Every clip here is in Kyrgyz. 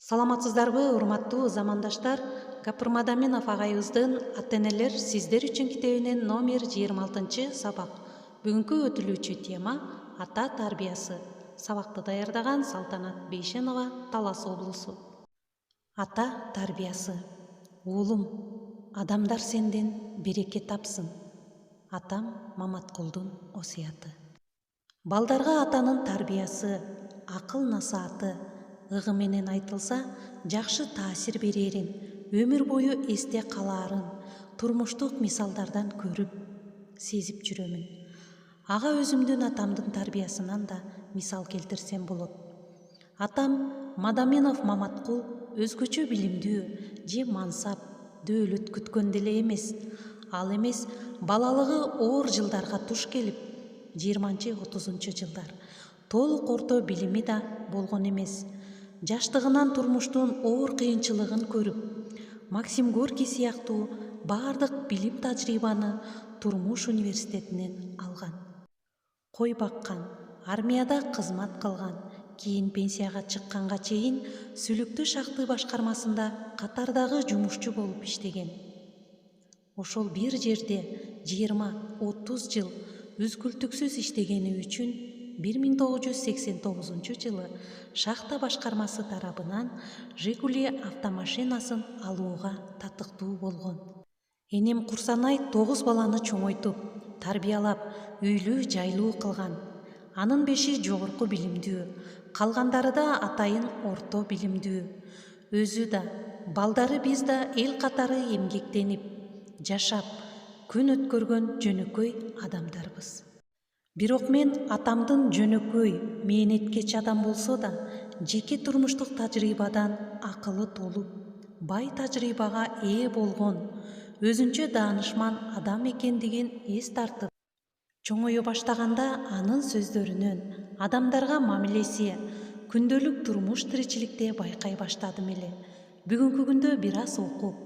Саламатсыздарбы, урматтуу замандаштар? Гапырмада мен агайыбыздын ата-энелер сиздер үчүн китебинен номер 26 сабак. Бүгүнкү өтүлүүчү тема ата тарбиясы. Сабакты даярдаган Салтанат Бейшенова, Талас облусу. Ата тарбиясы. Уулум, адамдар сенден береке тапсын. Атам Маматкулдун осуяты. Балдарга атанын тарбиясы, акыл насааты ыгы менен айтылса, жакшы таасир берерин, өмүр бою эсте калаарын турмуштук мисалдардан көрүп, сезип жүрөмүн. Ага өзүмдүн атамдын тарбиясынан да мисал келтирсем болот. Атам Мадаменов Маматкул өзгөчө билимдүү же мансап, дөөлөт күткөн деле эмес. Ал эмес, балалыгы оор жылдарга туш келип, 20-30 жылдар толук орто билими да болгон эмес. Жаштыгынан турмуштун оор кыйынчылыгын көрүп, Максим Горький сыяктуу баардык билим тажрыйбаны турмуш университетинен алган. Кой баккан, армияда кызмат кылган, кийин пенсияга чыкканга чейин Сүлүктүү шахты башкармасында катардагы жумушчу болуп иштеген. Ошол бир жерде 20-30 жыл үзгүлтүксүз иштегени үчүн 1989 жылы шахта башкармасы тарабынан Жигули автомашинасын алууга татыктуу болгон. Энем Курсанай 9 баланы чоңойтуп, тарбиялап, үйлүү жайлуу кылган. Анын 5-и жогорку билимдүү, калгандары да атайын орто билимдүү. Өзү да, балдары биз да эл катары эмгектенип, жашап, күн өткөргөн жөнөкөй адамдарбыз. Бирок мен атамдын жөнөкөй, мээнеткеч адам болсо да, жеке турмуштук тажрыйбадан акылы толуп, бай тажрыйбага ээ болгон, өзүнчө даанышман адам экендигин эс тартып, чоңое баштаганда анын сөздөрүнөн адамдарга мамилеси, күндөлүк турмуш тиричиликте байкай баштадым эле. Бүгүнкү күндө бир аз окуп,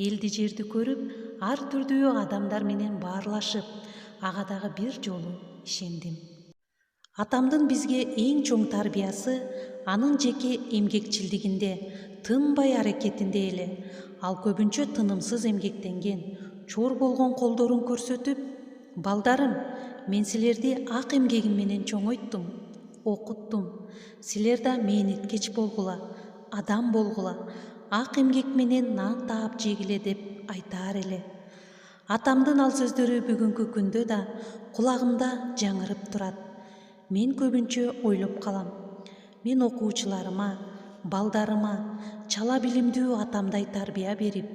элди жерди көрүп, ар түрдүү адамдар менен баарлашып, ага дагы бир жолу ишендим. Атамдын бизге эң чоң тарбиясы анын жеке эмгекчилдигинде, тынбай аракетинде эле. Ал көбүнчө тынымсыз эмгектенген, чор болгон колдорун көрсөтүп, балдарым, мен силерди ак эмгегим менен чоңойттум, окуттум. Силер да мээнеткеч болгула, адам болгула, ак эмгек менен нан таап жегиле деп айтаар эле. Атамдын ал сөздөрү бүгүнкү күндө да кулагымда жаңырып турат. Мен көбүнчө ойлоп калам. Мен окуучуларыма, балдарыма чала билимдүү атамдай тарбия берип,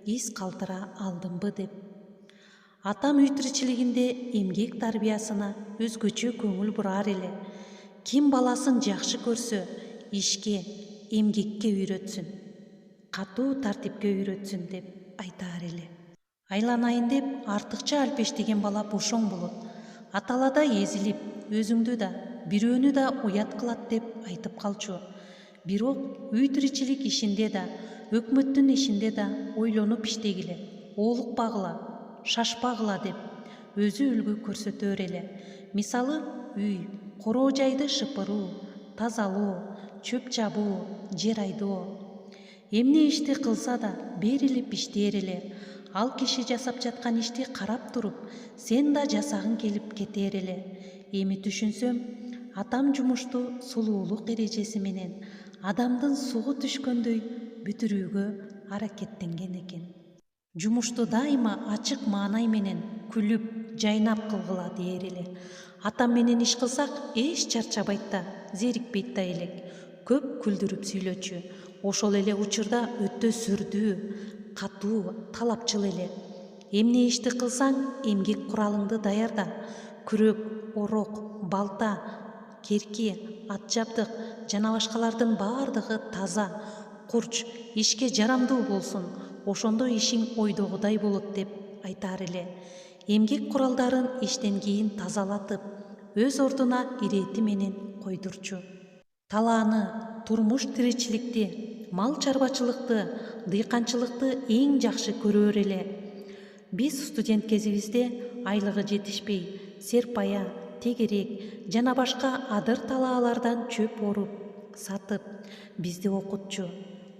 из калтыра алдымбы деп. Атам үй тиричилигинде эмгек тарбиясына өзгөчө көңүл бурар эле. Ким баласын жакшы көрсө, ишке, эмгекке үйрөтсүн, катуу тартипке үйрөтсүн деп айтаар эле. Айланайын деп артыкча алпештеген бала бошоң болот. Аталада эзилип, өзүңдү да, бирөөнү да уят кылат деп айтып калчу. Бирок үй тиричилик ишинде да, өкмөттүн ишинде да ойлонуп иштегиле, оолукпагыла, шашпагыла деп өзү үлгү көрсөтөр эле. Мисалы, үй, короо жайды шыпыруу, тазалоо, чөп чабуу, жер айдоо. Эмне ишти кылса да берилип иштээр эле. Ал киши жасап жаткан ишти карап туруп, сен да жасагың келип кетер эле. Эми түшүнсөм, атам жумушту сулуулук эрежеси менен адамдын сугу түшкөндөй бүтүрүүгө аракеттенген экен. Жумушту дайыма ачык маанай менен күлүп, жайнап кылгыла дээр эле. Атам менен иш кылсак, эч чарчабайт да, зерикпейт да элек. Көп күлдүрүп сүйлөчү. Ошол эле учурда өтө сүрдүү, катуу, талапчыл эле. Эмне ишти кылсаң, эмгек куралыңды даярда. Күрөк, орок, балта, керки, ат жабдык жана башкалардын баардыгы таза, курч, ишке жарамдуу болсун. Ошондо ишиң ойдогудай болот деп айтаар эле. Эмгек куралдарын иштен кийин тазалатып, өз ордуна ирети менен койдурчу. Талааны, турмуш тиричиликти, мал чарбачылыкты, дыйканчылыкты эң жакшы көрөр эле. Биз студент кезибизде айлыгы жетишпей, серпая, тегерек жана башка адыр талаалардан чөп оруп, сатып бизди окутчу.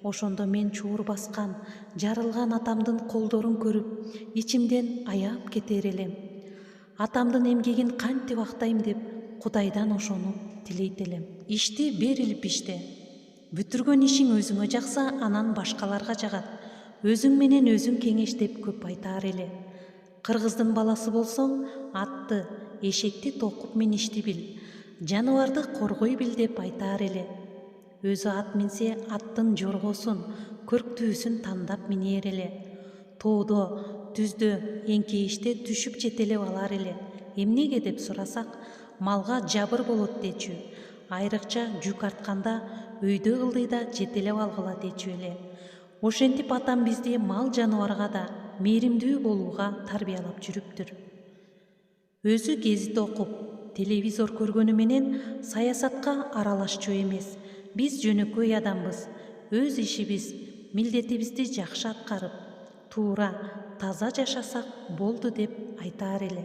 Ошондо мен чуур баскан, жарылган атамдын колдорун көрүп, ичимден аяп кетер элем. Атамдын эмгегин кантип актайм деп Кудайдан ошону тилейт элем. Ишти берилип иште. Бүтүргөн ишиң өзүңө жакса, анан башкаларга жагат. Өзүң менен өзүң кеңештеп көп айтаар эле. Кыргыздын баласы болсоң, атты, эшекти токуп миништи бил. Жаныбарды коргой бил деп айтаар эле. Өзү ат минсе, аттын жоргосун, көрктүүсүн тандап минээр эле. Тоодо, түздө, эңкейиште түшүп жетелеп алар эле. Эмнеге деп сурасак, малга жабыр болот дечү. Айрыкча жүк артканда өйдө ылдыйда жетелеп алгыла дечү эле. Ошентип атам бизди мал жаныбарга да мээримдүү болууга тарбиялап жүрүптүр. Өзү гезит окуп, телевизор көргөнү менен саясатка аралашчу эмес. Биз жөнөкөй адамбыз. Өз ишибиз, милдетибизди жакшы аткарып, туура, таза жашасак болду деп айтаар эле.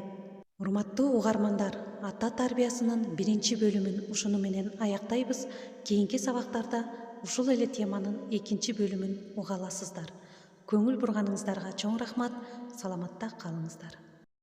Урматтуу угармандар, ата тарбиясынын 1-бөлүмүн ушуну менен аяктайбыз. Кийинки сабактарда ушул эле теманын 2-бөлүмүн уга аласыздар. Көңүл бурганыңыздарга чоң рахмат. Саламатта калыңыздар.